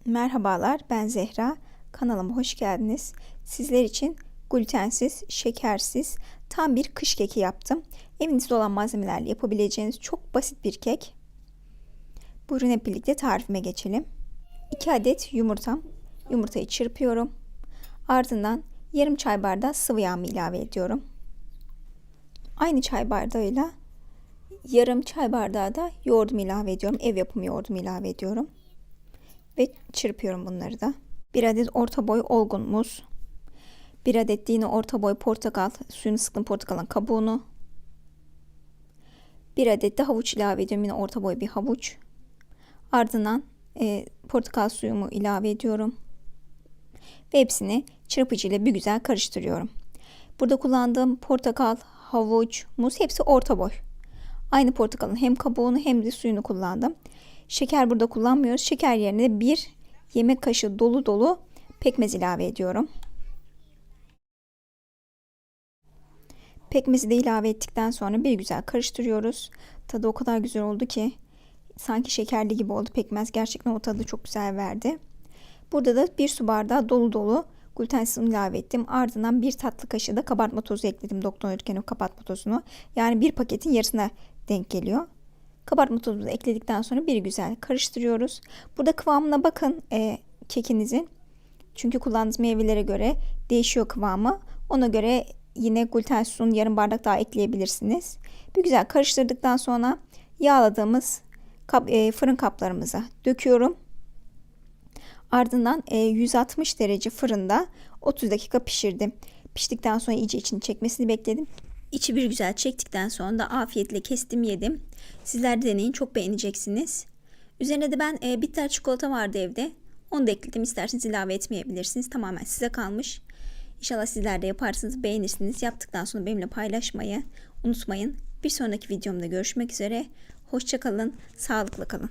Merhabalar, ben Zehra. Kanalıma hoş geldiniz. Sizler için glutensiz, şekersiz tam bir kış keki yaptım. Evinizde olan malzemelerle yapabileceğiniz çok basit bir kek. Buyurun hep birlikte tarifime geçelim. 2 adet yumurtam. Yumurtayı çırpıyorum. Ardından yarım çay bardağı sıvı yağımı ilave ediyorum. Aynı çay bardağıyla yarım çay bardağı da yoğurdumu ilave ediyorum. Ev yapımı yoğurdumu ilave ediyorum. Ve çırpıyorum bunları da. 1 adet orta boy olgun muz. 1 adet de yine orta boy portakal, suyunu sıktım portakalın kabuğunu. 1 adet de havuç ilave ediyorum. Yine orta boy bir havuç. Ardından portakal suyumu ilave ediyorum. Ve hepsini çırpıcı ile bir güzel karıştırıyorum. Burada kullandığım portakal, havuç, muz hepsi orta boy. Aynı portakalın hem kabuğunu hem de suyunu kullandım. Şeker burada kullanmıyoruz. Şeker yerine 1 yemek kaşığı dolu dolu pekmez ilave ediyorum. Pekmezi de ilave ettikten sonra bir güzel karıştırıyoruz. Tadı o kadar güzel oldu ki sanki şekerli gibi oldu. Pekmez gerçekten o tadı çok güzel verdi. Burada da 1 su bardağı dolu dolu glutensiz un ilave ettim. Ardından 1 tatlı kaşığı da kabartma tozu ekledim. Doktor Ötken'in kabartma tozunu. Yani bir paketin yarısına denk geliyor. Kabartma tozunu ekledikten sonra bir güzel karıştırıyoruz. Burada kıvamına bakın kekinizin. Çünkü kullandığınız meyvelere göre değişiyor kıvamı. Ona göre yine glutensiz un yarım bardak daha ekleyebilirsiniz. Bir güzel karıştırdıktan sonra yağladığımız fırın kaplarımıza döküyorum. Ardından 160 derece fırında 30 dakika pişirdim. Piştikten sonra iyice içini çekmesini bekledim. İçi bir güzel çektikten sonra da afiyetle kestim yedim. Sizler de deneyin, çok beğeneceksiniz. Üzerine de ben bitter çikolata vardı evde. Onu da ekledim. İsterseniz ilave etmeyebilirsiniz. Tamamen size kalmış. İnşallah sizler de yaparsınız, beğenirsiniz. Yaptıktan sonra benimle paylaşmayı unutmayın. Bir sonraki videomda görüşmek üzere. Hoşça kalın, sağlıklı kalın.